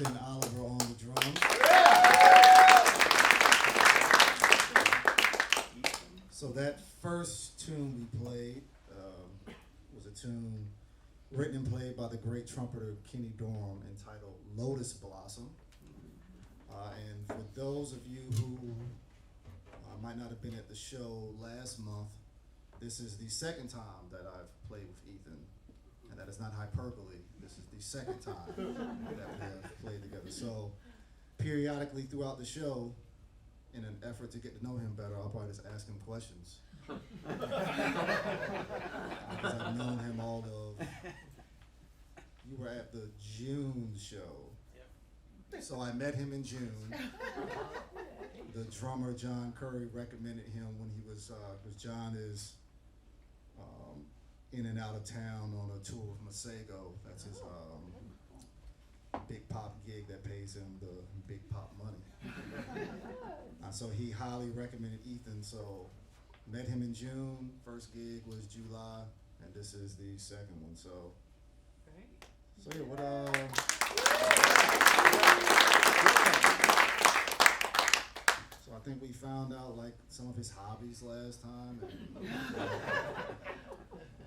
Ethan Oliver on the drums. So that first tune we played was a tune written and played by the great trumpeter Kenny Durham entitled Lotus Blossom. And for those of you who might not have been at the show last month, this is the second time that I've played with Ethan, and that is not hyperbole. This is the second time that we have played together. So periodically throughout the show, in an effort to get to know him better, I'll probably just ask him questions. Because I've known him all of, you were at the June show. Yep. So I met him in June. The drummer, John Curry, recommended him when he was, because John is in and out of town on a tour with Masego. That's his big pop gig that pays him the big pop money. So he highly recommended Ethan, so met him in June, first gig was July, and this is the second one, so. So yeah, so I think we found out like some of his hobbies last time, and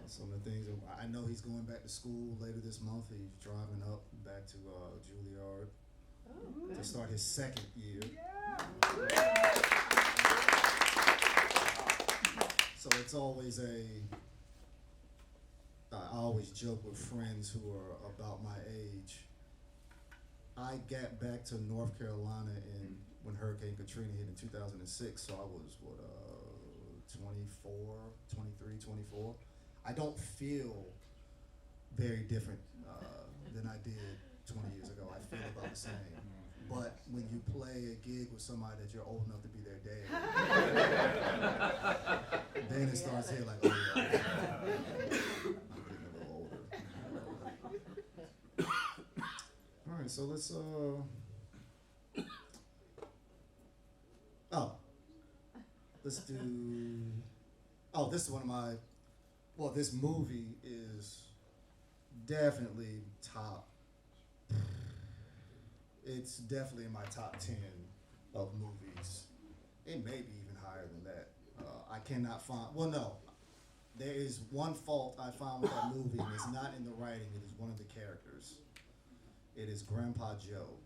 some of the things, I know he's going back to school later this month. He's driving up back to Juilliard to start his second year. So it's always I always joke with friends who are about my age. I got back to North Carolina when Hurricane Katrina hit in 2006, so I was, 23, 24. I don't feel very different than I did 20 years ago. I feel about the same. But when you play a gig with somebody that you're old enough to be their dad, then it starts hitting like, oh yeah, I'm getting a little older. All right, so let's this is one of my, this movie is definitely top. It's definitely in my top 10 of movies. It may be even higher than that. I cannot find, there is one fault I found with that movie, and it's not in the writing, it is one of the characters. It is Grandpa Joe.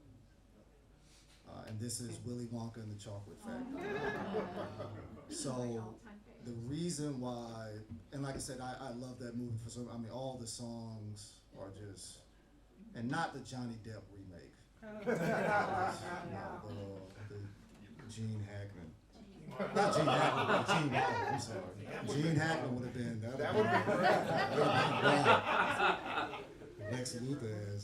And this is Willy Wonka and the Chocolate Factory. So the reason why, and like I said, I love that movie for all the songs are just, and not the Johnny Depp remake. The Gene Hackman. Not Gene Hackman, but Gene Wilder, I'm sorry. Gene Hackman would have been, that would have been Lex Luthor as,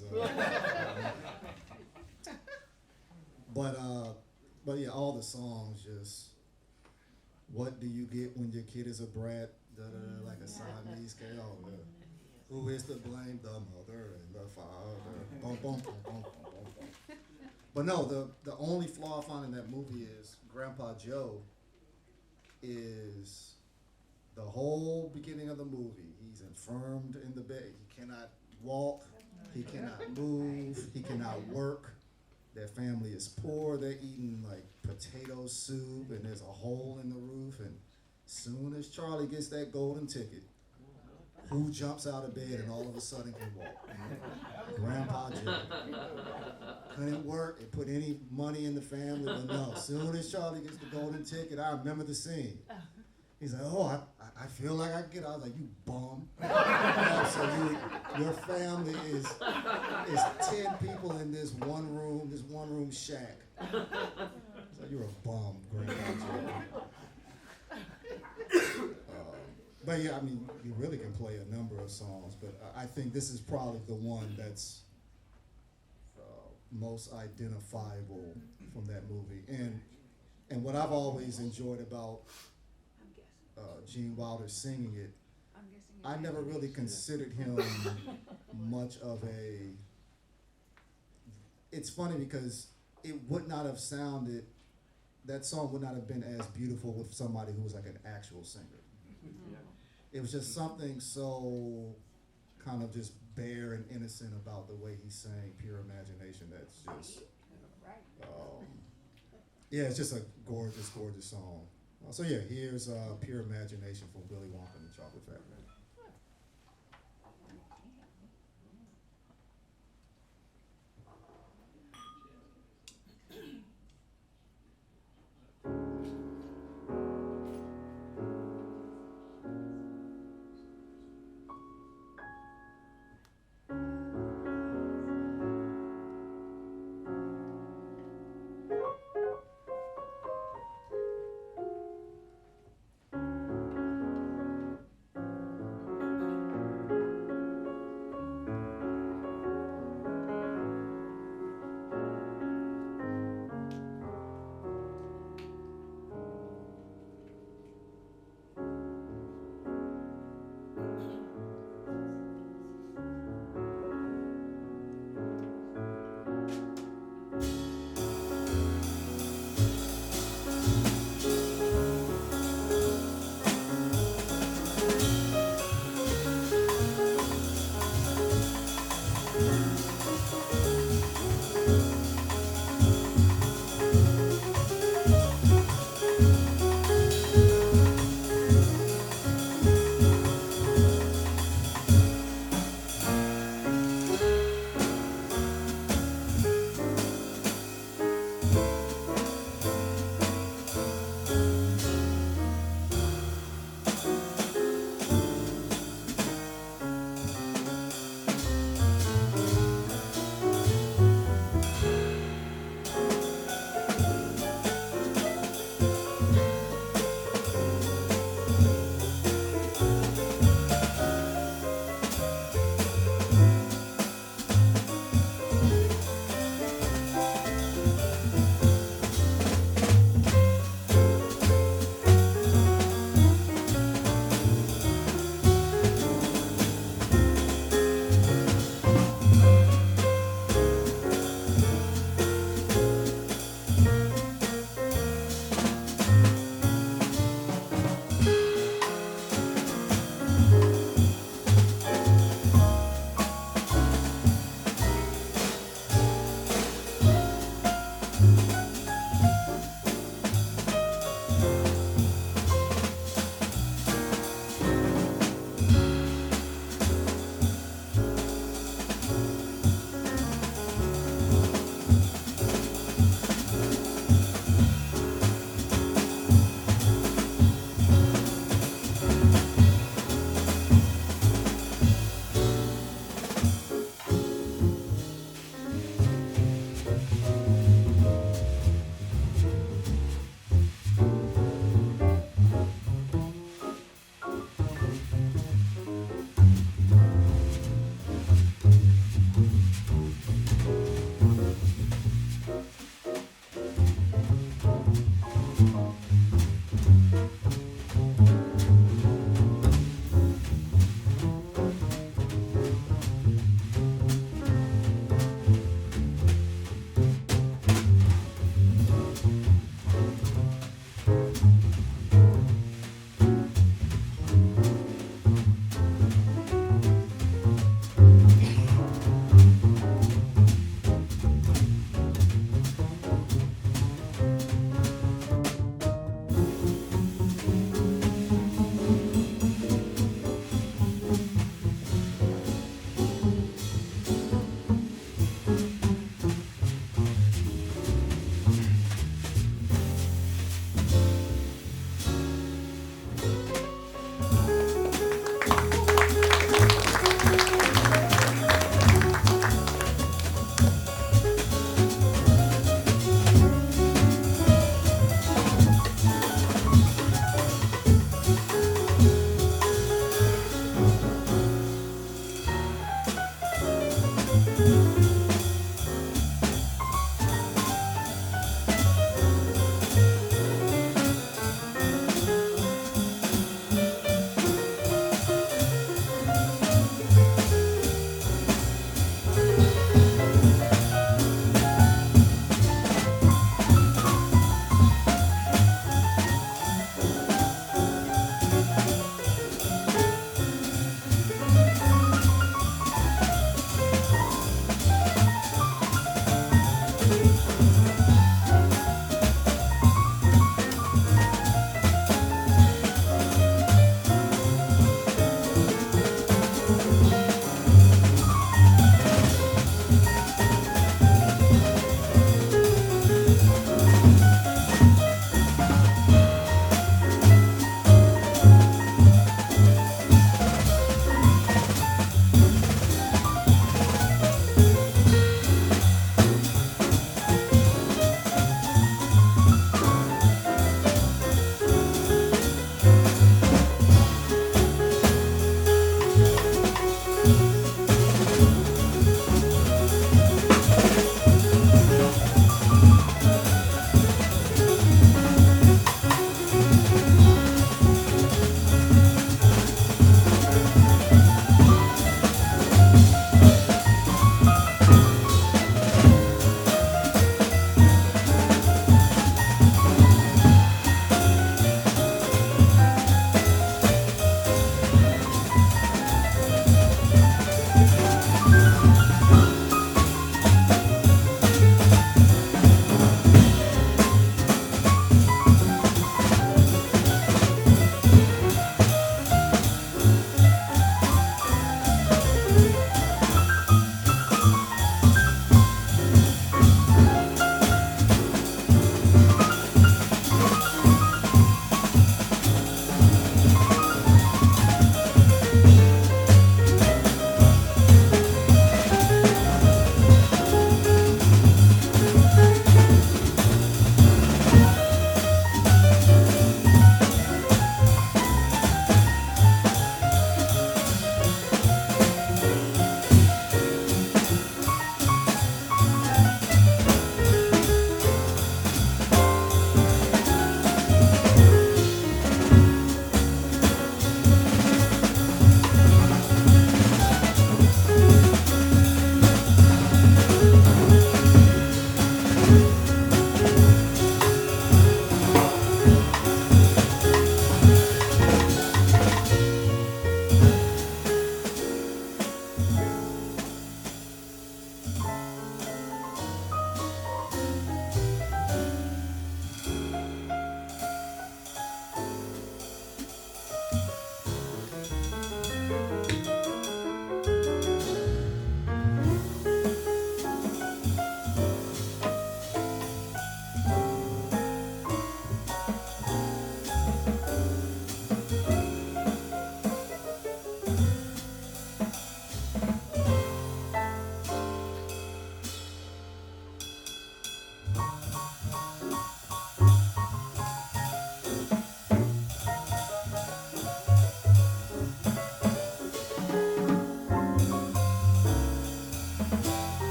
but yeah, all the songs just, what do you get when your kid is a brat? Like a Siamese cat. Oh, who is to blame? The mother and the father. Boom, boom, boom, boom, boom, boom. But no, the only flaw I found in that movie is Grandpa Joe is the whole beginning of the movie. He's infirmed in the bed. He cannot walk. He cannot move. He cannot work. Their family is poor. They're eating like potato soup, and there's a hole in the roof. And soon as Charlie gets that golden ticket, who jumps out of bed and all of a sudden can walk? Grandpa Joe. Couldn't work. It put any money in the family, but no. Soon as Charlie gets the golden ticket, I remember the scene. He's like, oh, I feel like I can get out. I was like, you bum. So your family is 10 people in this one room shack. So you're a bum, Grandpa Joe. But yeah, I mean, you really can play a number of songs, but I think this is probably the one that's most identifiable from that movie. And what I've always enjoyed about Gene Wilder singing it, I never really considered him much of a, it's funny because it would not have sounded, that song would not have been as beautiful with somebody who was like an actual singer. It was just something so kind of just bare and innocent about the way he sang Pure Imagination. That's just, um, yeah, it's just a gorgeous, gorgeous song. So yeah, here's Pure Imagination from Willy Wonka and the Chocolate Factory.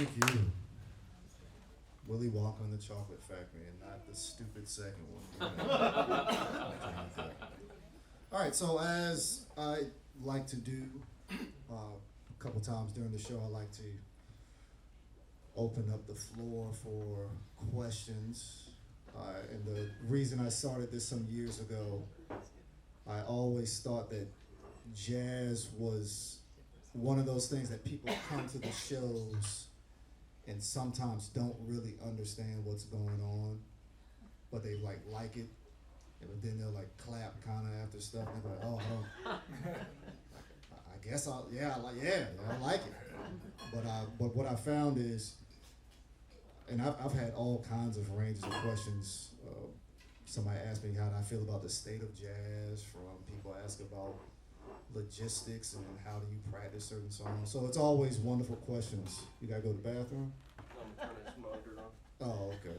Thank you. Willy Wonka and the Chocolate Factory, and not the stupid second one. All right, so as I like to do a couple times during the show, I like to open up the floor for questions. And the reason I started this some years ago, I always thought that jazz was one of those things that people come to the shows and sometimes don't really understand what's going on, but they like it, but then they'll like clap kind of after stuff, and they're like, oh, I guess I like it. But what I found is, and I've had all kinds of ranges of questions. Somebody asked me how I feel about the state of jazz, from people ask about logistics and how do you practice certain songs. So it's always wonderful questions. You gotta go to the bathroom? I'm turning this monitor on. Oh, okay.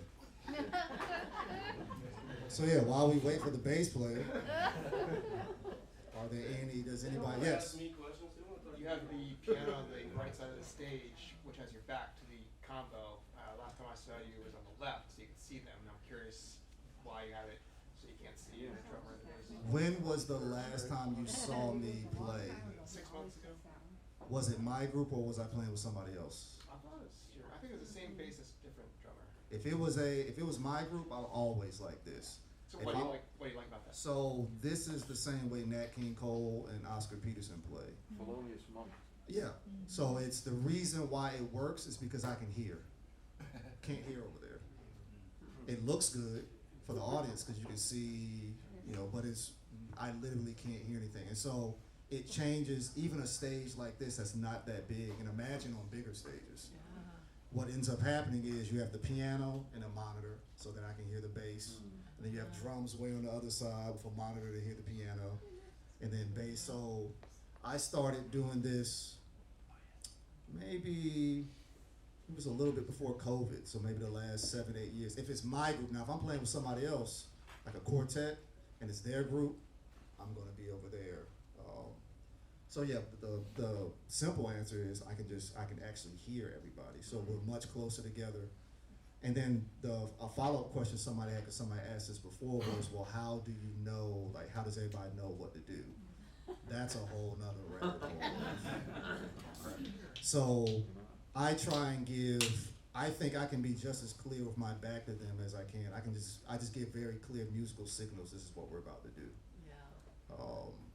So yeah, while we wait for the bass player, does anybody, yes? You have the piano on the right side of the stage, which has your back to the combo. Last time I saw you was on the left, so you could see them, and I'm curious why you have it so you can't see the drummer and the bass. When was the last time you saw me play? 6 months ago. Was it my group or was I playing with somebody else? I think it was the same bassist, different drummer. If it was my group, I'll always like this. So what do you like about that? So this is the same way Nat King Cole and Oscar Peterson play. Thelonious Monk. Yeah. So it's the reason why it works is because I can hear. Can't hear over there. It looks good for the audience because you can see, but I literally can't hear anything. And so it changes even a stage like this that's not that big, and imagine on bigger stages. What ends up happening is you have the piano and a monitor so that I can hear the bass. And then you have drums way on the other side with a monitor to hear the piano, and then bass. So I started doing this maybe it was a little bit before COVID, so maybe the last 7, 8 years. If it's my group, now if I'm playing with somebody else, like a quartet, and it's their group, I'm gonna be over there. So yeah, the simple answer is I can actually hear everybody. So we're much closer together. And then a follow-up question somebody had, because somebody asked this before, was, well, how do you know, like, how does everybody know what to do? That's a whole nother rabbit hole. So I try and I think I can be just as clear with my back to them as I can. I just give very clear musical signals. This is what we're about to do. Yeah.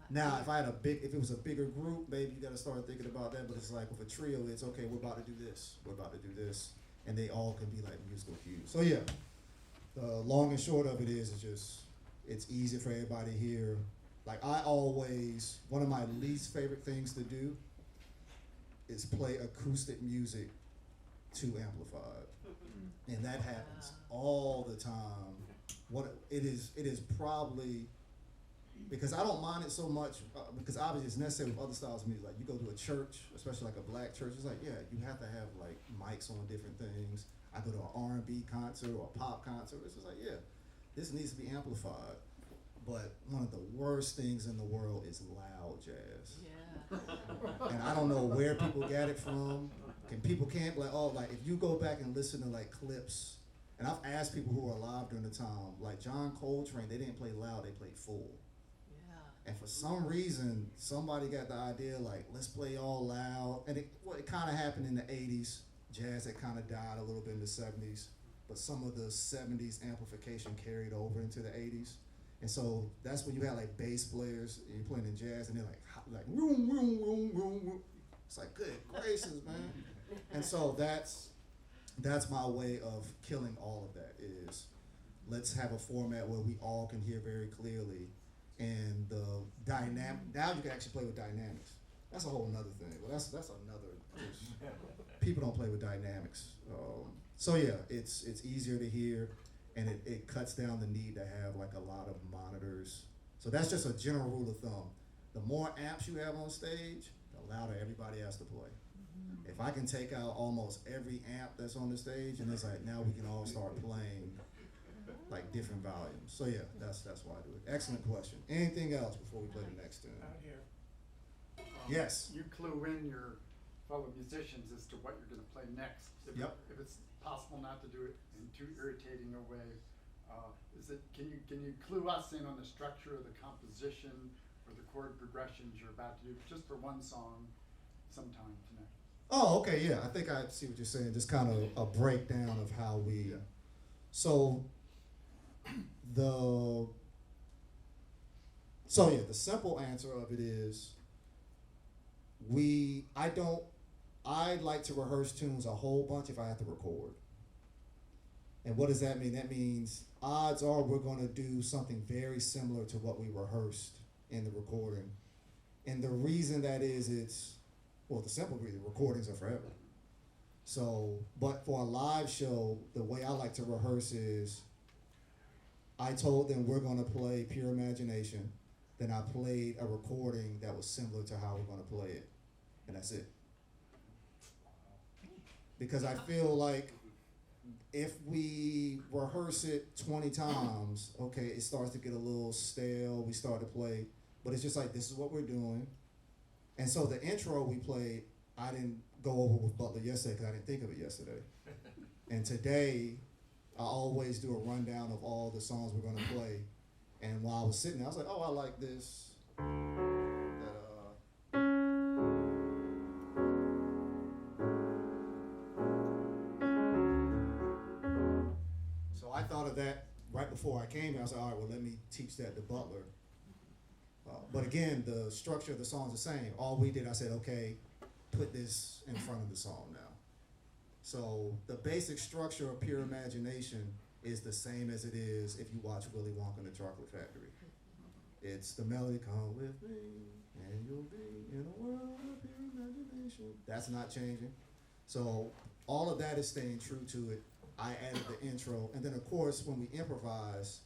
Now, if it was a bigger group, maybe you got to start thinking about that. But it's like with a trio, it's okay. We're about to do this. We're about to do this, and they all can be like musical cues. So yeah, the long and short of it is, it's easy for everybody here. Like one of my least favorite things to do is play acoustic music too amplified, and that happens all the time. It is probably. Because I don't mind it so much, because obviously it's necessary with other styles of music. Like you go to a church, especially like a black church, it's like, yeah, you have to have like mics on different things. I go to an R&B concert or a pop concert, it's just like, yeah, this needs to be amplified. But one of the worst things in the world is loud jazz. Yeah. And I don't know where people get it from. People can't, like if you go back and listen to like clips, and I've asked people who were alive during the time, like John Coltrane, they didn't play loud, they played full. And for some reason, somebody got the idea, like, let's play all loud. And it kind of happened in the 80s. Jazz had kind of died a little bit in the 70s. But some of the 70s amplification carried over into the 80s. And so that's when you had, like, bass players, and you're playing in jazz, and they're like, vroom, vroom, vroom, vroom, vroom. It's like, good gracious, man. And so that's my way of killing all of that, is let's have a format where we all can hear very clearly. And the dynamic, now you can actually play with dynamics. That's a whole nother thing. Well, that's another, people don't play with dynamics. So yeah, it's easier to hear, and it cuts down the need to have like a lot of monitors. So that's just a general rule of thumb. The more amps you have on stage, the louder everybody has to play. Mm-hmm. If I can take out almost every amp that's on the stage, and it's like, now we can all start playing like different volumes. So yeah, that's why I do it. Excellent question. Anything else before we play the next tune? Out here. Yes. You clue in your fellow musicians as to what you're going to play next. Yep. If it's possible not to do it in too irritating a way, can you clue us in on the structure of the composition or the chord progressions you're about to do, just for one song, sometime tonight? Oh, okay, yeah. I think I see what you're saying. Just kind of a breakdown of how we. Yeah. So the simple answer of it is I like to rehearse tunes a whole bunch if I have to record. And what does that mean? That means odds are we're going to do something very similar to what we rehearsed in the recording. And the reason that is, the simple reason, recordings are forever. So, but for a live show, the way I like to rehearse is I told them we're going to play Pure Imagination. Then I played a recording that was similar to how we're going to play it. And that's it. Because I feel like if we rehearse it 20 times, okay, it starts to get a little stale. We start to play. But it's just like, this is what we're doing. And so the intro we played, I didn't go over with Butler yesterday because I didn't think of it yesterday. And today, I always do a rundown of all the songs we're going to play. And while I was sitting there, I was like, oh, I like this. So I thought of that right before I came here. I was like, all right, well, let me teach that to Butler. But again, the structure of the song is the same. All we did, I said, okay, put this in front of the song now. So the basic structure of Pure Imagination is the same as it is if you watch Willy Wonka and the Chocolate Factory. It's the melody, come with me, and you'll be in a world of pure imagination. That's not changing. So all of that is staying true to it. I added the intro, and then of course when we improvise,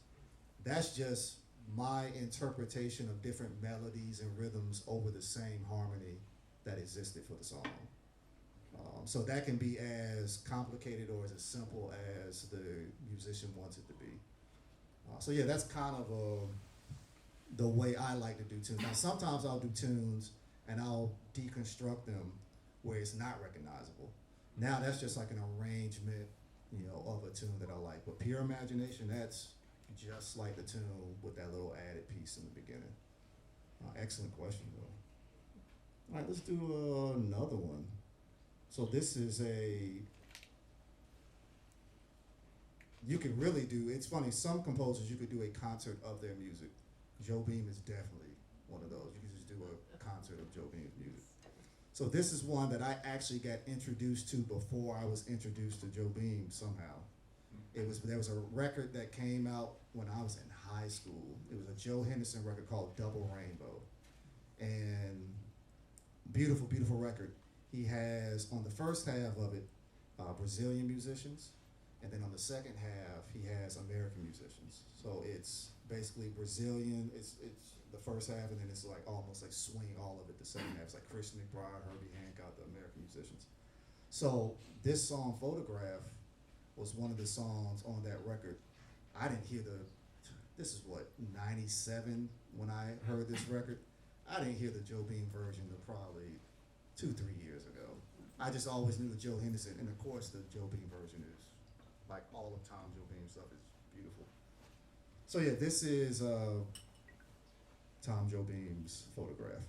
that's just my interpretation of different melodies and rhythms over the same harmony that existed for the song. So that can be as complicated or as simple as the musician wants it to be. So yeah, that's kind of the way I like to do tunes. Now sometimes I'll do tunes and I'll deconstruct them where it's not recognizable. Now that's just like an arrangement, of a tune that I like. But Pure Imagination, that's just like the tune with that little added piece in the beginning. Excellent question, though. All right, let's do another one. So this is you could really do, it's funny, some composers you could do a concert of their music. Joe Beam is definitely one of those. You could just do a concert of Joe Beam's music. So this is one that I actually got introduced to before I was introduced to Joe Beam somehow. There was a record that came out when I was in high school. It was a Joe Henderson record called Double Rainbow. And beautiful, beautiful record. He has, on the first half of it, Brazilian musicians. And then on the second half, he has American musicians. So it's basically Brazilian, it's the first half, and then it's like almost like swing all of it the second half. It's like Christian McBride, Herbie Hancock, the American musicians. So this song, Photograph, was one of the songs on that record. I didn't hear this is what, 97 when I heard this record. I didn't hear the Joe Beam version until probably 2-3 years ago. I just always knew the Joe Henderson, and of course the Joe Beam version is, like all of Tom Joe Beam stuff, is beautiful. So yeah, this is Tom Joe Beam's Photograph.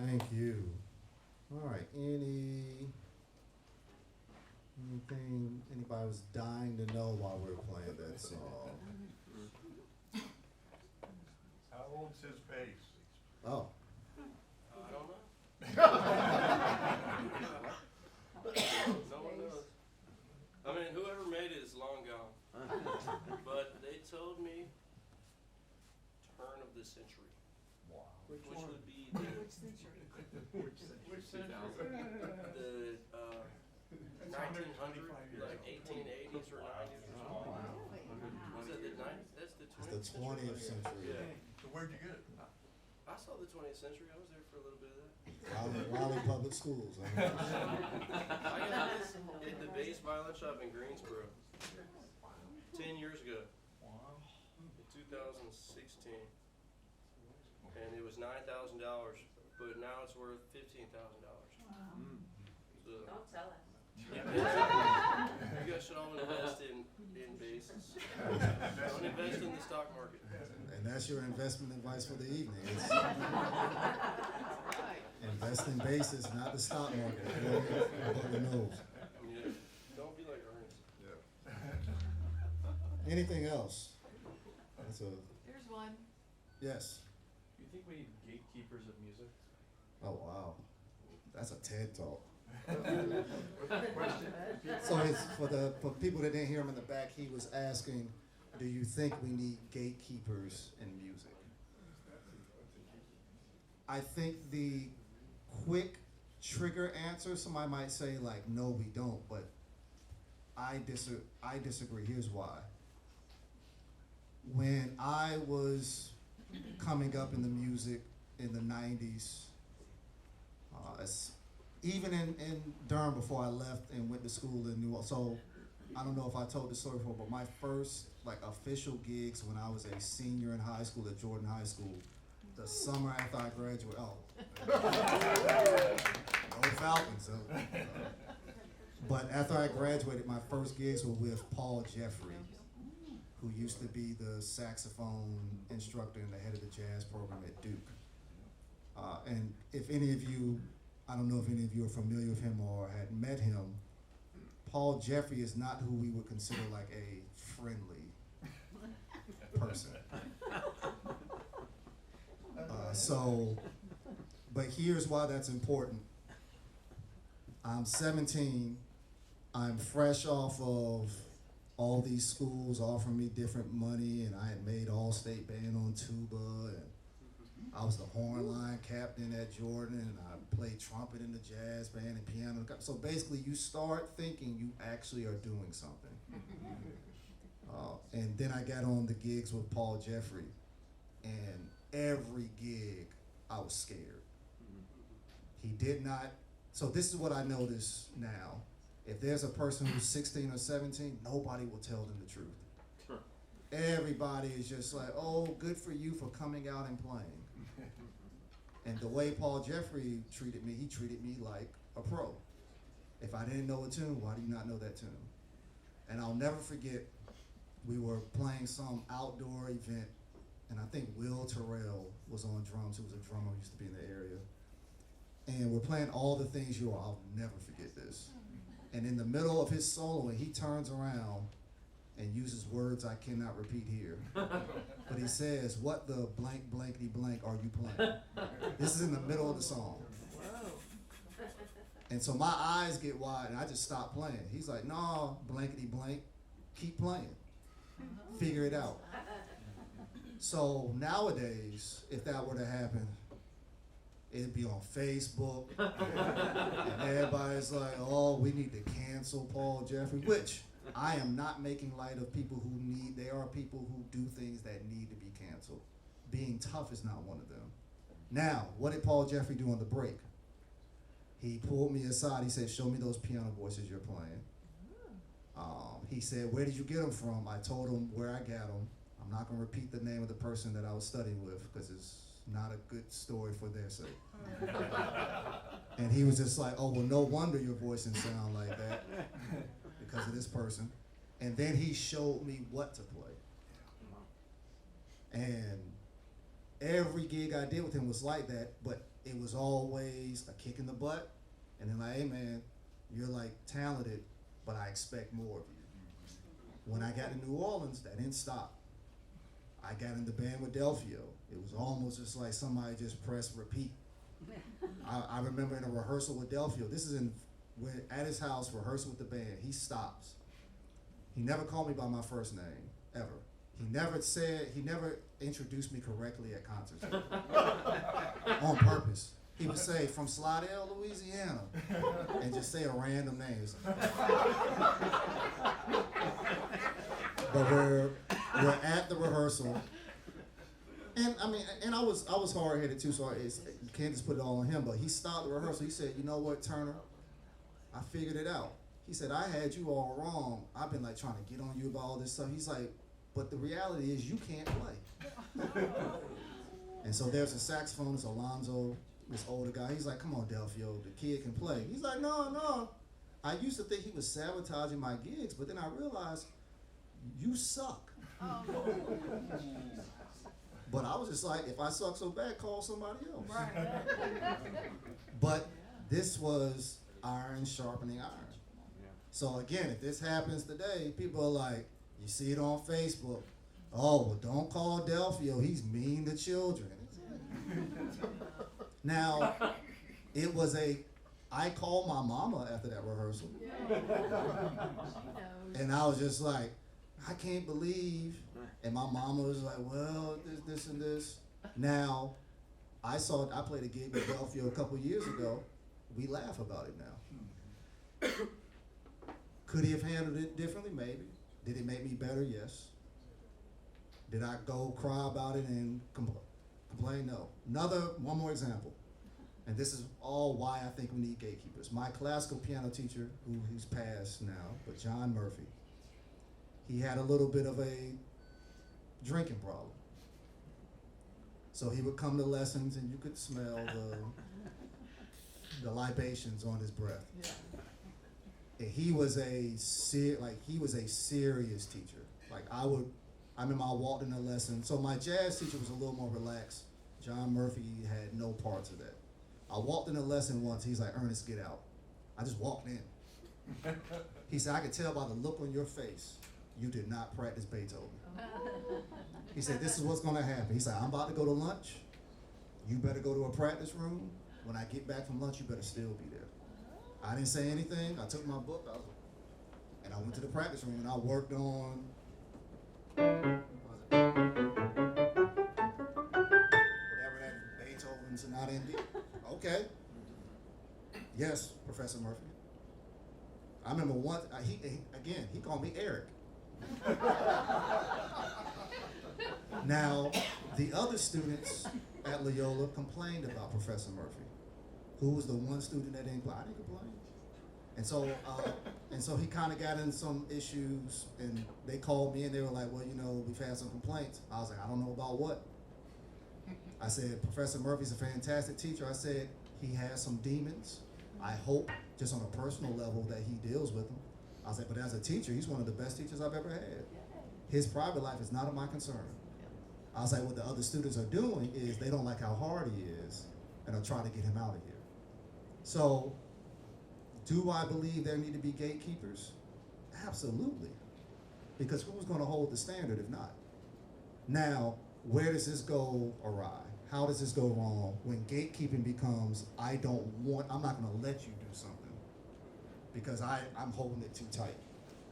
Thank you. All right, anything anybody was dying to know while we were playing that song? How old's his bass? Oh, I don't know. No one knows. I mean, whoever made it is long gone. But they told me turn of the century, Wow. which would be the Which century? the 1900, like 1880s or 90s or something. Was it the 90s? That's the 20th it's the 20th century. Yeah. So where'd you get it? I saw the 20th century. I was there for a little bit of that. Raleigh Public Schools. I got this at the bass violin shop in Greensboro 10 years ago, Wow. in 2016. And it was $9,000, but now it's worth $15,000. So, Don't tell us. you guys should all invest in bases. Don't invest in the stock market. And that's your investment advice for the evening. It's invest in bases, not the stock market. Butler Knowles. Yeah. Don't be like Ernest. Anything else? That's a, Here's one. yes. Do you think we need gatekeepers of music? Oh, wow. That's a TED talk. Question? So it's for people that didn't hear him in the back, he was asking, do you think we need gatekeepers in music? I think the quick trigger answer, somebody might say like, no, we don't, but I disagree. Here's why. When I was coming up in the music in the 90s, even in Durham before I left and went to school in New Orleans. So I don't know if I told this story before, but my first like official gigs when I was a senior in high school at Jordan High School, the summer after I graduated. Oh, no Falcons. But after I graduated, my first gigs were with Paul Jeffrey, who used to be the saxophone instructor and the head of the jazz program at Duke. And if any of you, I don't know if any of you are familiar with him or had met him, Paul Jeffrey is not who we would consider like a friendly person. But here's why that's important. I'm 17, I'm fresh off of all these schools offering me different money, and I had made all-state band on tuba, and I was the horn line captain at Jordan, and I played trumpet in the jazz band and piano. So basically, you start thinking you actually are doing something. And then I got on the gigs with Paul Jeffrey, and every gig I was scared. He did not. So this is what I notice now. If there's a person who's 16 or 17, nobody will tell them the truth. Everybody is just like, oh, good for you for coming out and playing. And the way Paul Jeffrey treated me, he treated me like a pro. If I didn't know a tune, why do you not know that tune? And I'll never forget, we were playing some outdoor event, and I think Will Terrell was on drums, who was a drummer who used to be in the area. And we're playing All the Things You Are. I'll never forget this. And in the middle of his solo, he turns around and uses words I cannot repeat here. But he says, what the blank blankety blank are you playing? This is in the middle of the song. And so my eyes get wide and I just stop playing. He's like, no, blankety blank, keep playing. Figure it out. So nowadays, if that were to happen, it'd be on Facebook, and everybody's like, oh, we need to cancel Paul Jeffrey, which I am not making light of people who there are people who do things that need to be canceled. Being tough is not one of them. Now, what did Paul Jeffrey do on the break? He pulled me aside, he said, show me those piano voices you're playing. He said, where did you get them from? I told him where I got them. I'm not gonna repeat the name of the person that I was studying with, because it's not a good story for their sake. And he was just like, oh, well, no wonder your voice didn't sound like that because of this person. And then he showed me what to play. And every gig I did with him was like that, but it was always a kick in the butt, and then like, hey man, you're like talented, but I expect more of you. When I got to New Orleans, that didn't stop. I got in the band with Delphio. It was almost just like somebody just pressed repeat. I remember in a rehearsal with Delphio, this is at his house, rehearsing with the band, he stops. He never called me by my first name, ever. He never introduced me correctly at concerts. On purpose. He would say, from Slidell, Louisiana, and just say a random name. But we're at the rehearsal, and I mean, and I was hard-headed too, so you can't just put it all on him. But he stopped the rehearsal. He said, "You know what, Turner? I figured it out." He said, "I had you all wrong. I've been like trying to get on you about all this stuff." He's like, "But the reality is you can't play." And so there's a saxophonist, Alonzo, this older guy. He's like, "Come on, Delphio, the kid can play." He's like, "No. I used to think he was sabotaging my gigs, but then I realized you suck." But I was just like, if I suck so bad, call somebody else. Right. But this was iron sharpening iron. So again, if this happens today, people are like, you see it on Facebook, oh, well, don't call Delphio, he's mean to children. Now, I called my mama after that rehearsal. And I was just like, I can't believe, and my mama was like, well, this and this. Now, I played a gig with Delphio a couple years ago. We laugh about it now. Could he have handled it differently? Maybe. Did it make me better? Yes. Did I go cry about it and complain? No. One more example. And this is all why I think we need gatekeepers. My classical piano teacher, who's passed now, but John Murphy, he had a little bit of a drinking problem. So he would come to lessons and you could smell the libations on his breath. And he was a serious teacher. Like I remember I walked in a lesson. So my jazz teacher was a little more relaxed. John Murphy had no parts of that. I walked in a lesson once. He's like, Ernest, get out. I just walked in. He said, I could tell by the look on your face, you did not practice Beethoven. He said, this is what's gonna happen. He said, I'm about to go to lunch. You better go to a practice room. When I get back from lunch, you better still be there. I didn't say anything. I took my book, and I went to the practice room and I worked on whatever that Beethoven Sonata in D. Okay. Yes, Professor Murphy. I remember once, he called me Eric. Now, the other students at Loyola complained about Professor Murphy. Who was the one student that didn't complain? I didn't complain. And so he kind of got in some issues, and they called me and they were like, well, we've had some complaints. I was like, I don't know about what. I said, Professor Murphy's a fantastic teacher. I said, he has some demons. I hope, just on a personal level, that he deals with them. I said, but as a teacher, he's one of the best teachers I've ever had. His private life is not of my concern. I was like, what the other students are doing is they don't like how hard he is, and are trying to get him out of here. So, do I believe there need to be gatekeepers? Absolutely. Because who's going to hold the standard if not? Now, where does this go awry? How does this go wrong when gatekeeping becomes, I'm not going to let you do something because I'm holding it too tight.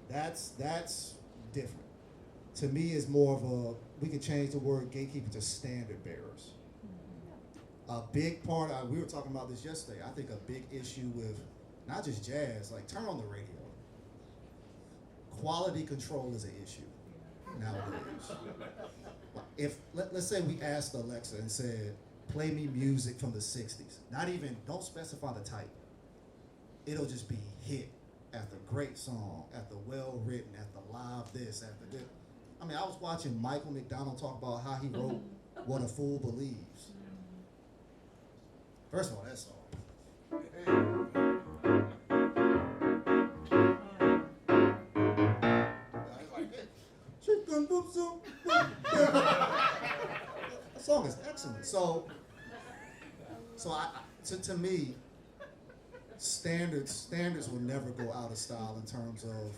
That's different. To me, it's more of we can change the word gatekeeper to standard bearers. A big part, we were talking about this yesterday, I think a big issue with not just jazz, like turn on the radio. Quality control is an issue nowadays. Let's say we asked Alexa and said, play me music from the 60s. Don't specify the type. It'll just be hit after great song, after well written, after live this, after this. I mean, I was watching Michael McDonald talk about how he wrote What a Fool Believes. First of all, that song. That song is excellent. excellent. So to me, standards will never go out of style in terms of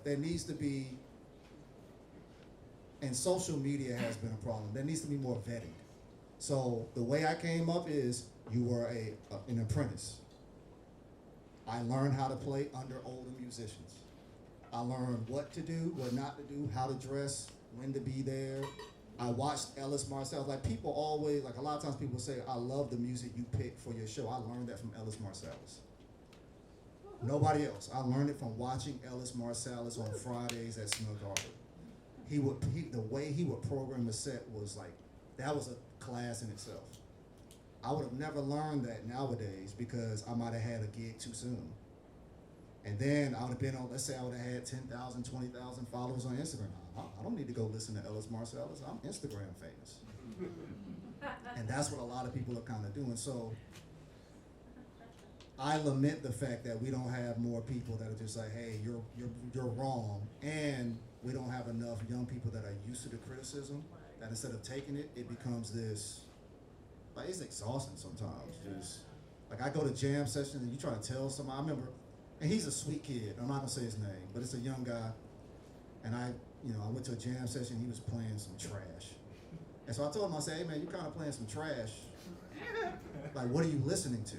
there needs to be, and social media has been a problem, there needs to be more vetting. So the way I came up is you were an apprentice. I learned how to play under older musicians. I learned what to do, what not to do, how to dress, when to be there. I watched Ellis Marsalis. Like people always, like a lot of times people say, I love the music you pick for your show. I learned that from Ellis Marsalis. Nobody else. I learned it from watching Ellis Marsalis on Fridays at Snug Harbor. The way he would program a set was like, that was a class in itself. I would have never learned that nowadays because I might have had a gig too soon. And then I would have been on, let's say I would have had 10,000, 20,000 followers on Instagram. I don't need to go listen to Ellis Marsalis. I'm Instagram famous. And that's what a lot of people are kind of doing. So I lament the fact that we don't have more people that are just like, hey, you're wrong. And we don't have enough young people that are used to the criticism, that instead of taking it, it becomes this, like it's exhausting sometimes. Just like I go to jam sessions and you try to tell somebody, I remember, and he's a sweet kid, I'm not gonna say his name, but it's a young guy, and I went to a jam session, he was playing some trash. And so I told him, I said, hey man, you're kind of playing some trash. Like, what are you listening to?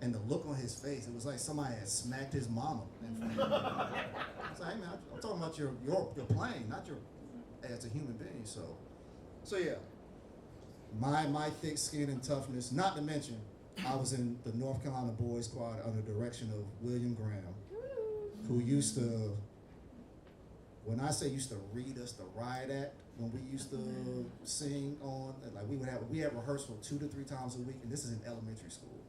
And the look on his face, it was like somebody had smacked his mama in front of him. I was like, hey man, I'm talking about your playing, not your as a human being. So yeah, my thick skin and toughness, not to mention, I was in the North Carolina Boys Squad under the direction of William Graham, who used to, when I say used to read us the riot act, when we used to sing on, like we had rehearsal 2 to 3 times a week, and this is in elementary school.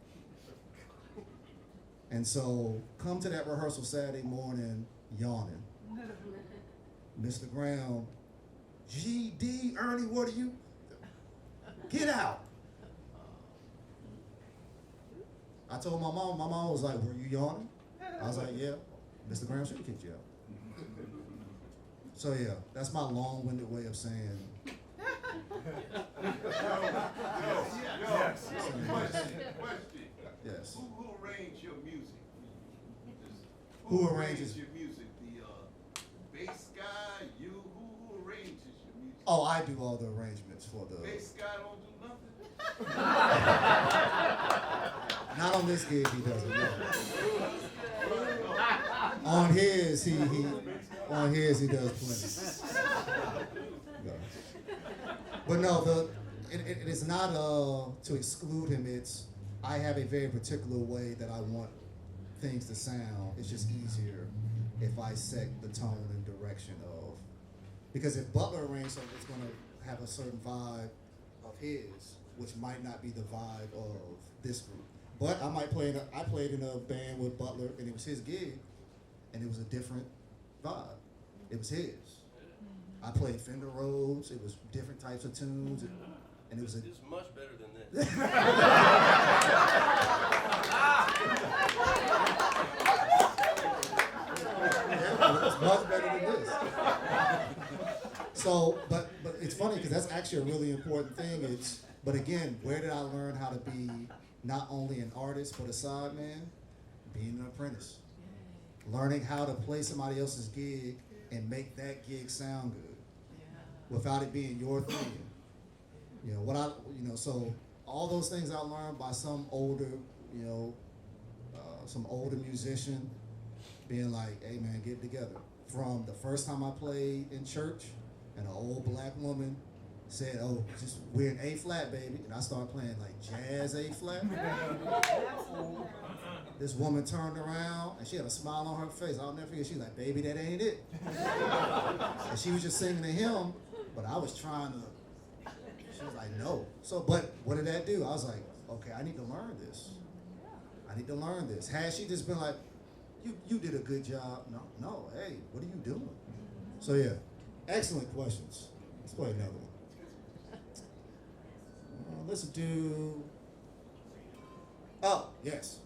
And so, come to that rehearsal Saturday morning, yawning. Mr. Graham, GD, Ernie, what are you? Get out. I told my mom was like, were you yawning? I was like, yeah. Mr. Graham should have kicked you out. So yeah, that's my long-winded way of saying. Yes. Question. Yes. Who arranged your music? Who arranges your music? The bass guy, you? Who arranges your music? Oh, I do all the arrangements for the. Bass guy don't do nothing? Not on this gig, he doesn't. No. On his, he does plenty. No. But no, it is not to exclude him. It's I have a very particular way that I want things to sound. It's just easier if I set the tone and direction of, because if Butler arranges something, it's going to have a certain vibe of his, which might not be the vibe of this group. But I might I played in a band with Butler, and it was his gig, and it was a different vibe. It was his. I played Fender Rhodes. It was different types of tunes, and it was It's much better than this. It's much better than this. So, but it's funny because that's actually a really important thing. But again, where did I learn how to be not only an artist but a sideman? Being an apprentice, learning how to play somebody else's gig and make that gig sound good without it being your thing. So all those things I learned by some older musician being like, hey man, get it together. From the first time I played in church and an old black woman said, oh, just we're in A flat, baby. And I started playing like jazz A flat. This woman turned around and she had a smile on her face. I'll never forget. She's like, baby, that ain't it. And she was just singing a hymn, but I was trying to, she was like, no. So, but what did that do? I was like, okay, I need to learn this. I need to learn this. Had she just been like, you did a good job. No, hey, what are you doing? So yeah, excellent questions. Let's play another one. Let's do, oh, yes.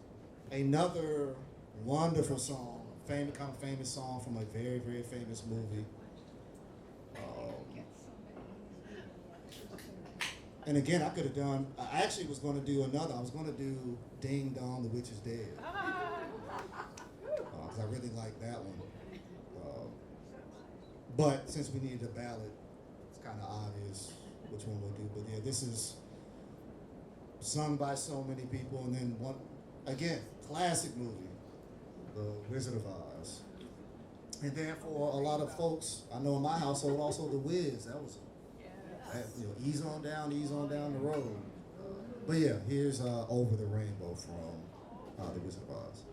Another wonderful song, kind of famous song from a very, very famous movie. And again, I could have done. I actually was going to do another. I was going to do "Ding Dong, the Witch is Dead," because I really like that one. But since we needed a ballad, it's kind of obvious which one we'll do. But yeah, this is sung by so many people, and then one again, classic movie, The Wizard of Oz. And then for a lot of folks, I know in my household also The Wiz. That was ease on down the road. But yeah, here's Over the Rainbow from The Wizard of Oz.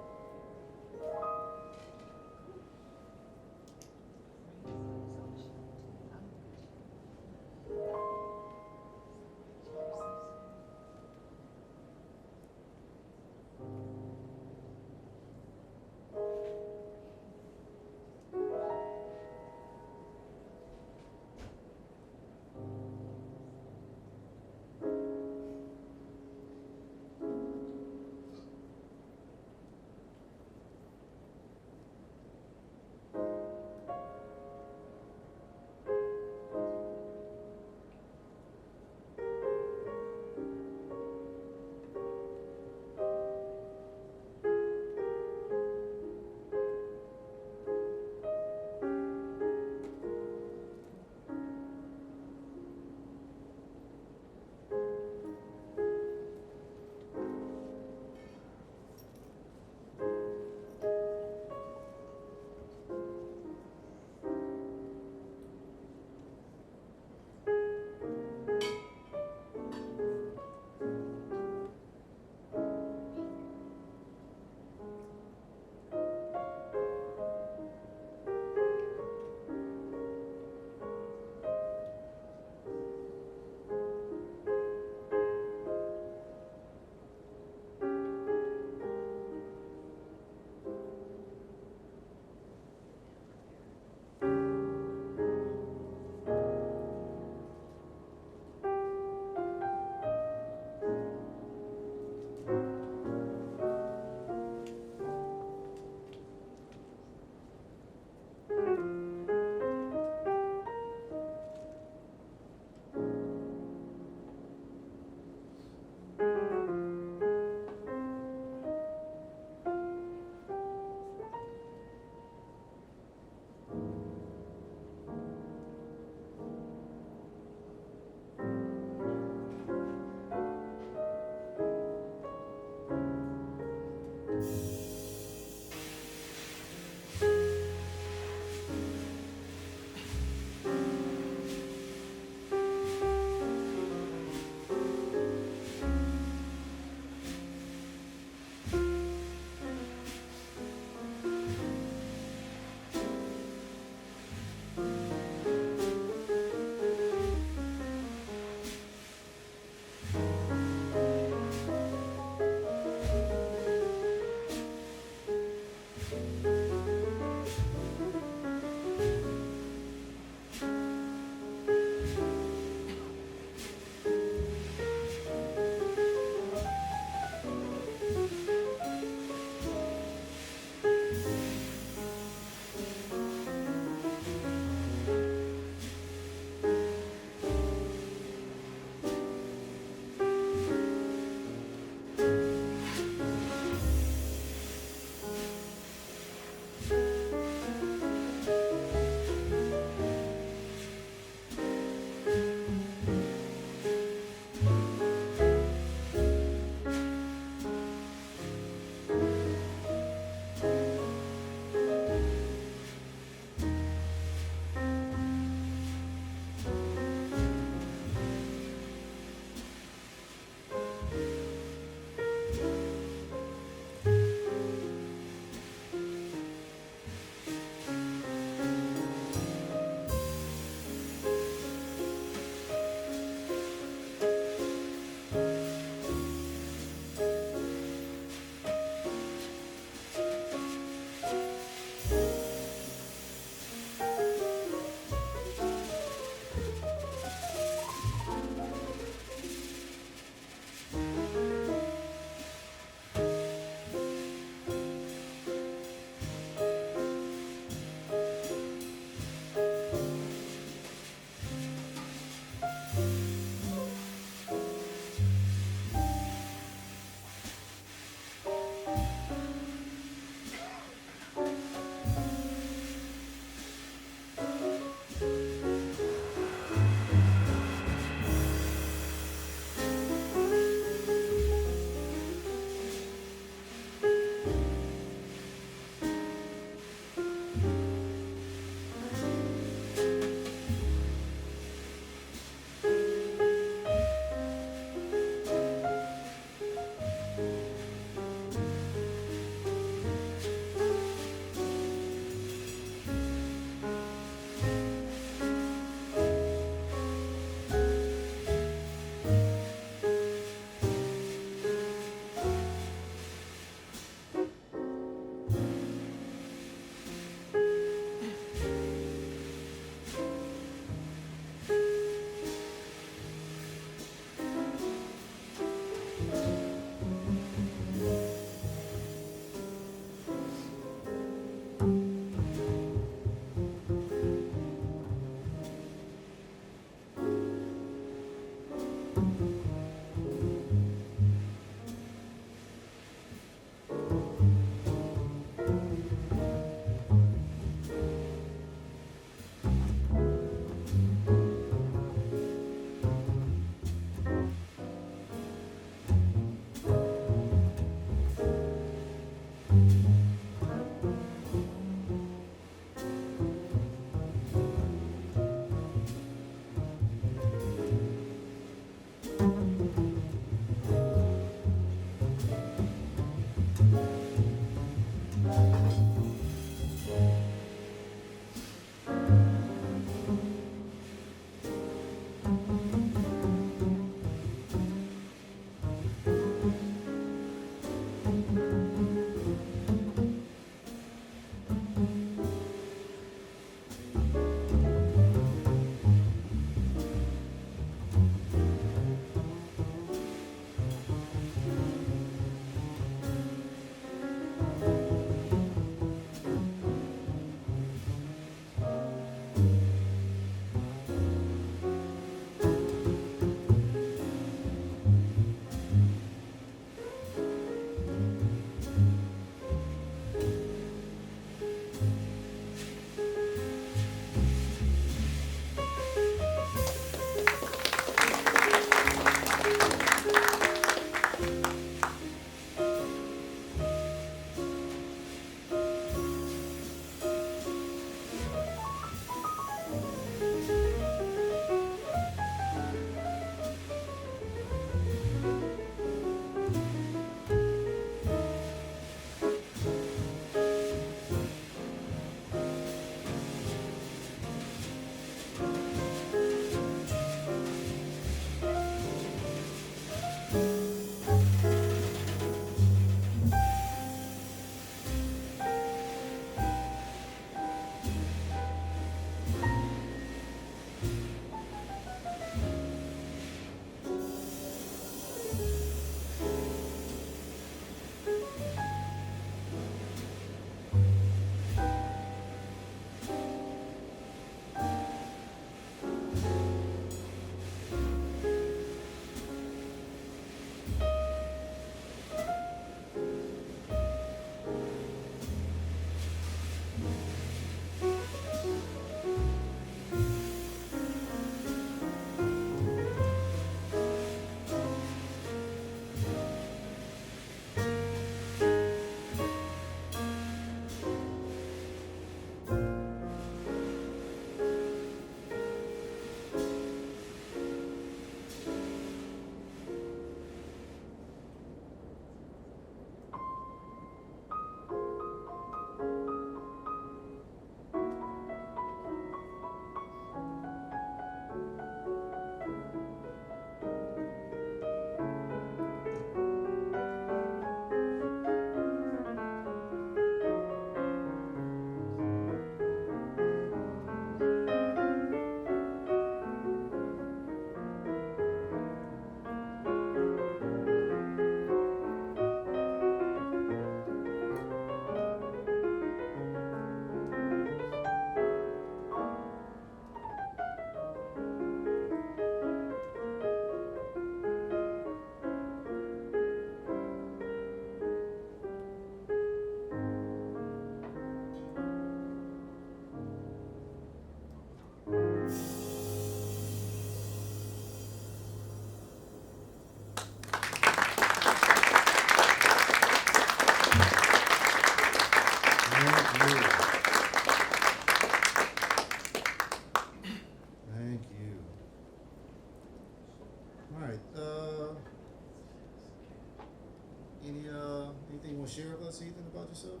Anything you want to share with us, Ethan, about yourself?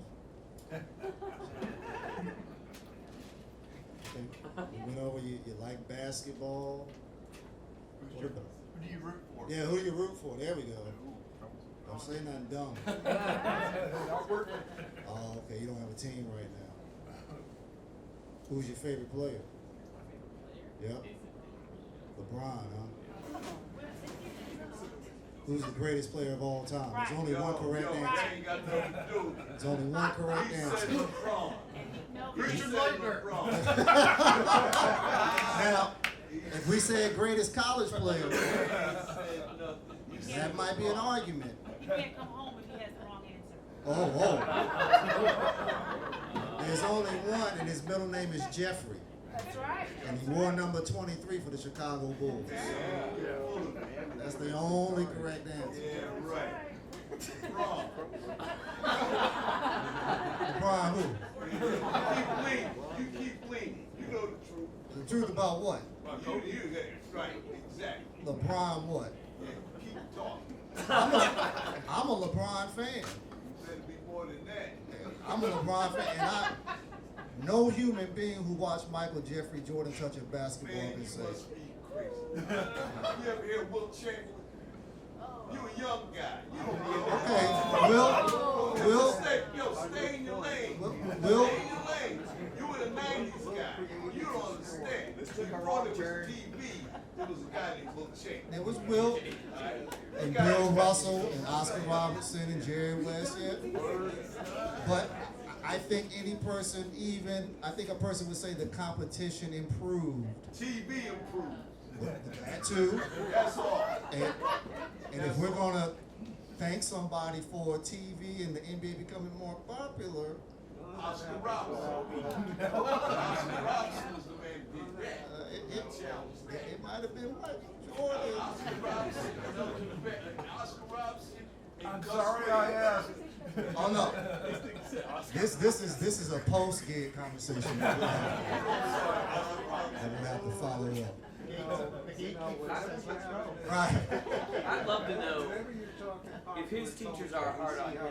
You went over. You like basketball. Who What do about? you root for? Yeah, who do you root for? There we go. Ooh, Don't say nothing dumb. Not working. Oh, okay. You don't have a team right now. Who's your favorite player? Yep. LeBron, huh? Who's the greatest player of all time? There's only one correct That answer. ain't got nothing to do with it. There's only one correct He said answer. LeBron. He Richard said Leitner. LeBron. Now, if we said greatest college player, He said nothing. that might be an argument. You can't come home if he has the wrong answer. Oh. There's only one, and his middle name is Jeffrey. That's right. And he wore number 23 for the Chicago Bulls. That's the only correct answer. Yeah, right. Wrong. LeBron who? You keep bleeding. You know the truth. The truth about what? You, right, exactly. LeBron what? Yeah, keep talking. I'm a LeBron fan. You better be more than that. I'm a LeBron fan, and no human being who watched Michael Jeffrey Jordan touch a basketball Man, can you say. must be crazy. You ever hear Will Chamberlain? You a young guy. You don't know. Okay, Stay in your lane. Will- Stay in your lane. You were the 90s guy. You don't understand. Before there was TV, there was a guy named Will Chamberlain. There was Will and Bill Russell and Oscar Robertson and Jerry West, yeah. But I think any person, I think a person would say the competition improved. TV improved. That too. That's all. And if we're gonna thank somebody for TV and the NBA becoming more popular, Oscar Robertson. Oscar Robertson was the man who did that. it might have been Michael Jordan. Oscar Robertson. Oscar Robertson. and I'm Gus sorry Ray. I asked. Oh no. This is a post gig conversation that we'll have to follow up. Right. I'd love to know if his teachers are hard on him.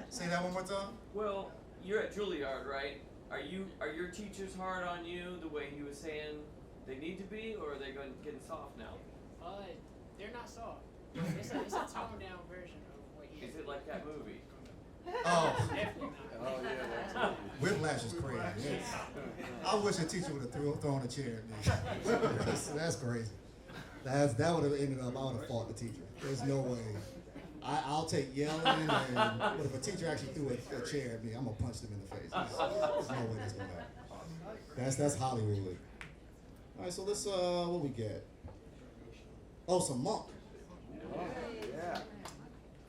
Say that one more time. Well, you're at Juilliard, right? Are your teachers hard on you the way he was saying they need to be, or are they getting soft now? They're not soft. It's a toned down version of what he Is it like that movie? Oh, Definitely not. Oh, yeah, that's Whiplash is crazy. I wish a teacher would have thrown a chair at me. That's crazy. That would have ended up. I would have fought the teacher. There's no way. I'll take yelling, but if a teacher actually threw a chair at me, I'm gonna punch them in the face. There's no way that's gonna happen. That's Hollywood. All right, so let's what we get? Oh, some Monk. Yeah.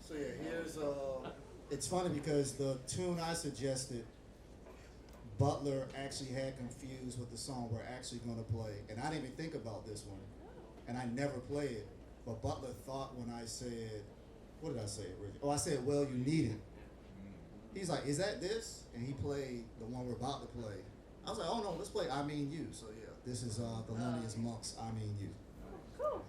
So yeah, here's it's funny because the tune I suggested, Butler actually had confused with the song we're actually going to play, and I didn't even think about this one, and I never play it. But Butler thought when I said, what did I say originally? Oh, I said, well, you need it. He's like, is that this? And he played the one we're about to play. I was like, oh no, let's play I Mean You. So yeah, this is the Loneliest Monks, I Mean You. Cool.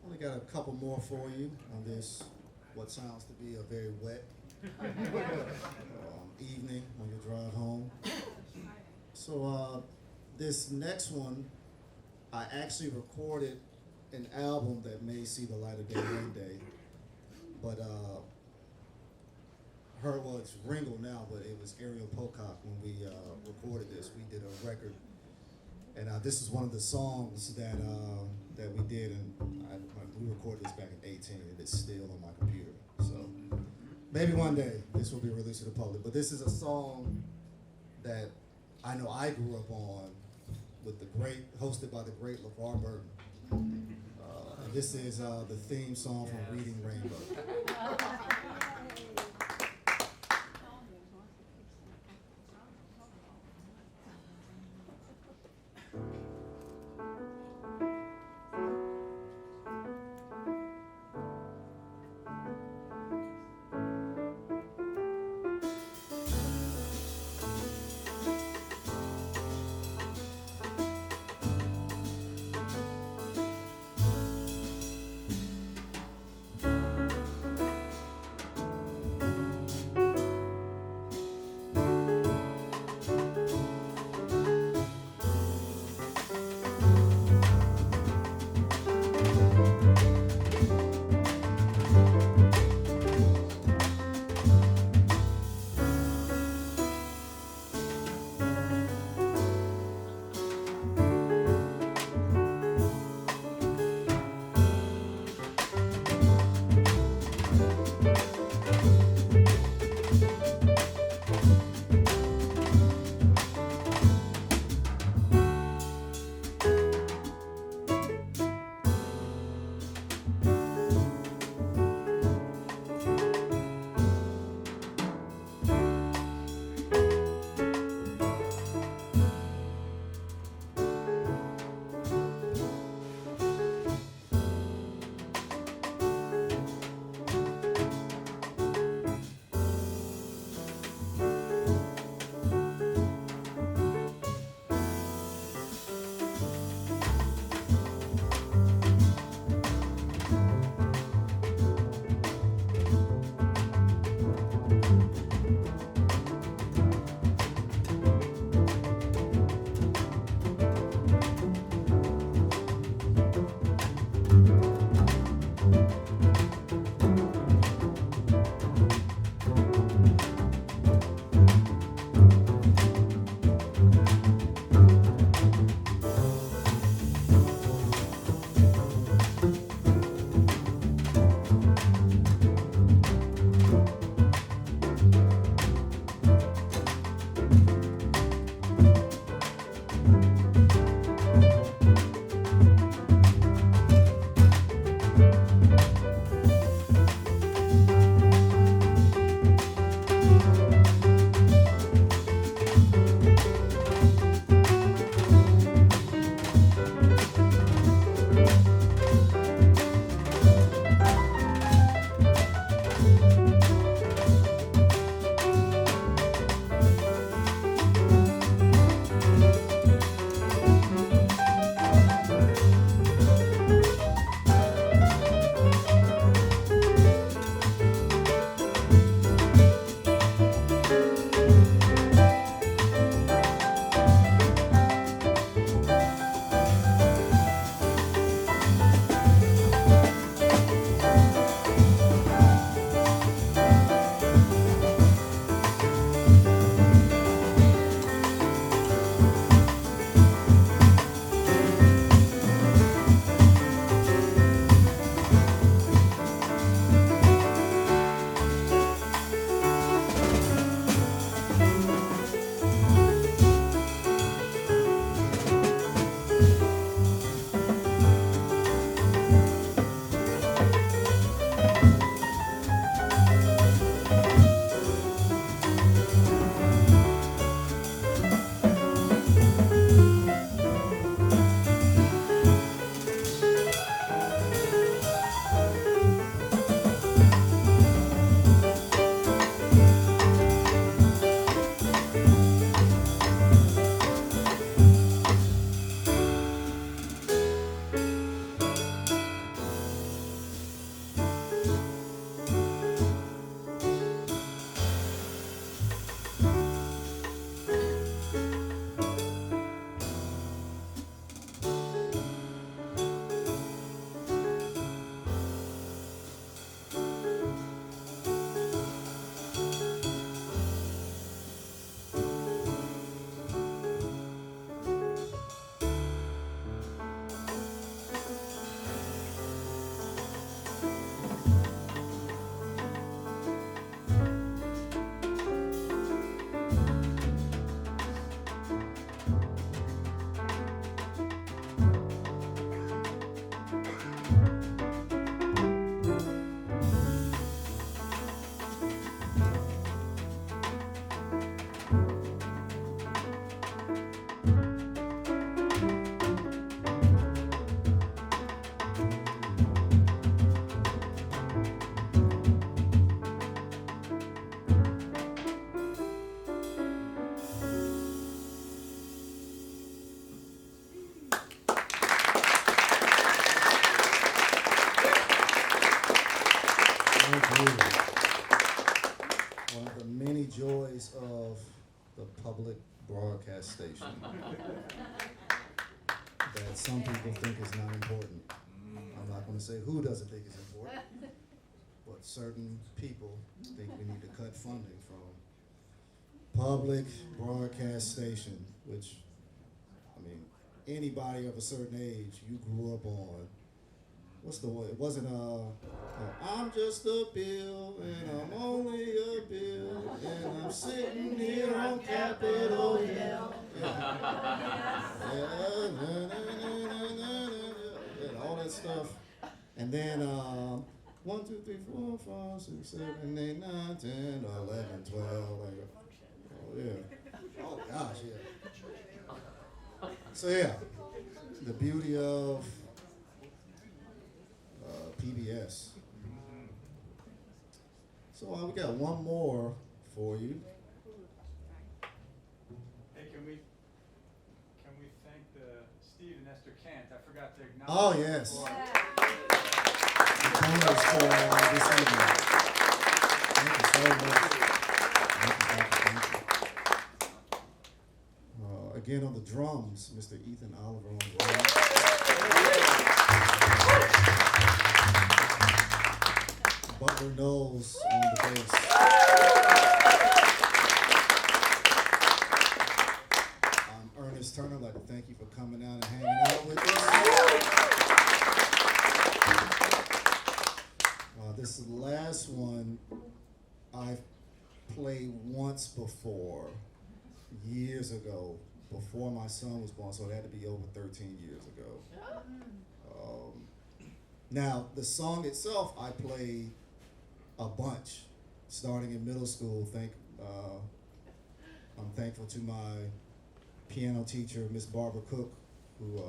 Only got a couple more for you on this, what sounds to be a very wet evening on your drive home. So this next one, I actually recorded an album that may see the light of day one day, but it's Ringo now, but it was Ariel Pocock when we recorded this. We did a record, and this is one of the songs that we did, and we recorded this back in 2018, and it's still on my computer. So maybe one day this will be released to the public. But this is a song that I know I grew up on, with hosted by the great LeVar Burton. And this is the theme song from Reading Rainbow. joys of the public broadcast station that some people think is not important. I'm not going to say who doesn't think it's important, but certain people think we need to cut funding from public broadcast station, which, I mean, anybody of a certain age, you grew up on. What's the one? It wasn't I'm just a bill and I'm only a bill and I'm sitting here on Capitol Hill. And all that stuff. And then 1, 2, 3, 4, 5, 6, 7, 8, 9, 10, 11, 12. Like, oh yeah. Oh gosh, yeah. So yeah, the beauty of PBS. So we got one more for you. Hey, can we thank Steve and Esther Kant? I forgot to acknowledge. Oh yes. The donors for this evening. Thank you so much. Thank you. Again on the drums, Mr. Ethan Oliver on the drums. Butler Knowles on the bass. Ernest Turner, I'd like to thank you for coming out and hanging out with us. This last one I've played once before, years ago, before my son was born, so it had to be over 13 years ago. Now, the song itself I played a bunch, starting in middle school. I'm thankful to my piano teacher, Miss Barbara Cook, who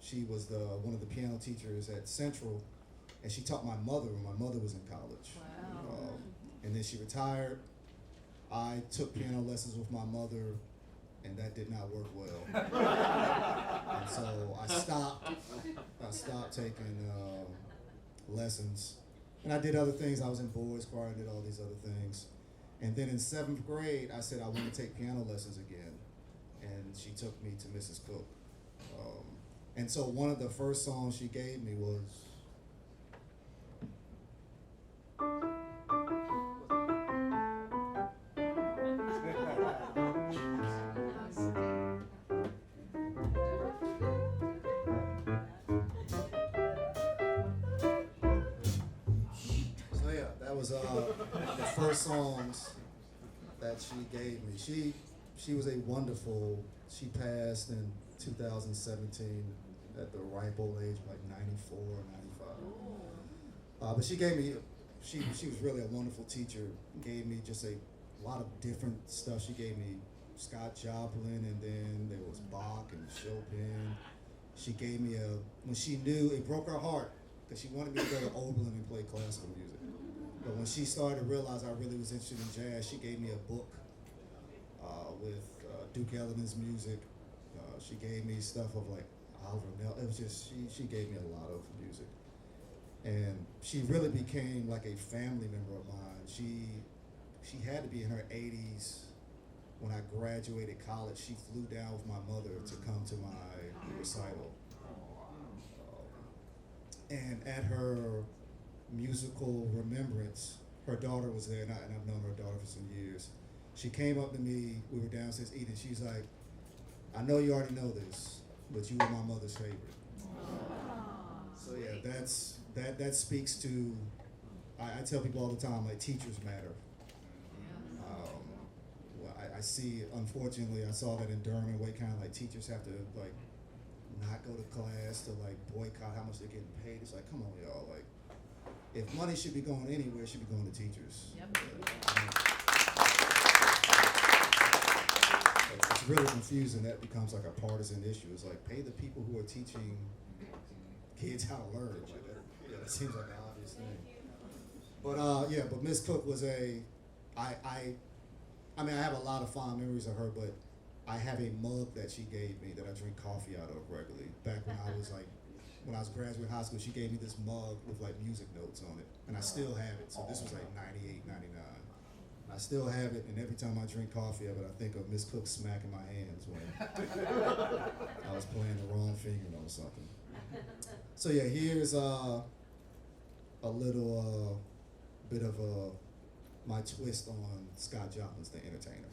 she was one of the piano teachers at Central, and she taught my mother when my mother was in college. Wow. And then she retired. I took piano lessons with my mother, and that did not work well. And so I stopped taking lessons. And I did other things. I was in boys choir, I did all these other things. And then in 7th grade, I said I want to take piano lessons again. And she took me to Mrs. Cook. And so one of the first songs she gave me was, the first songs that she gave me. She was a wonderful, she passed in 2017 at the ripe old age of like 94 or 95. But she gave me, she was really a wonderful teacher, gave me just a lot of different stuff. She gave me Scott Joplin, and then there was Bach and Chopin. She gave me when she knew, it broke her heart, because she wanted me to go to Oberlin and play classical music. But when she started to realize I really was interested in jazz, she gave me a book with Duke Ellington's music. She gave me stuff of like Oliver Nelson. It was just, she gave me a lot of music. And she really became like a family member of mine. She had to be in her 80s when I graduated college. She flew down with my mother to come to my recital. And at her musical remembrance, her daughter was there, and I've known her daughter for some years. She came up to me, we were downstairs eating, she's like, I know you already know this, but you were my mother's favorite. So yeah, that speaks to, I tell people all the time, like, teachers matter. I see, unfortunately, I saw that in Durham and Wake County, like, teachers have to, like, not go to class, to, like, boycott how much they're getting paid. It's like, come on, y'all, like, if money should be going anywhere, it should be going to teachers. Yep. It's really confusing. That becomes like a partisan issue. It's like, pay the people who are teaching kids how to learn. Like that seems like an obvious thing. But but Miss Cook was I mean, I have a lot of fond memories of her, but I have a mug that she gave me that I drink coffee out of regularly. Back when I was like, when I was graduating high school, she gave me this mug with like music notes on it, and I still have it. So this was like 98, 99. I still have it, and every time I drink coffee of it, I think of Miss Cook smacking my hands when I was playing the wrong finger on something. So yeah, here's a little bit of my twist on Scott Joplin's The Entertainer.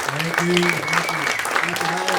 Thank you. Thank you. Thank you.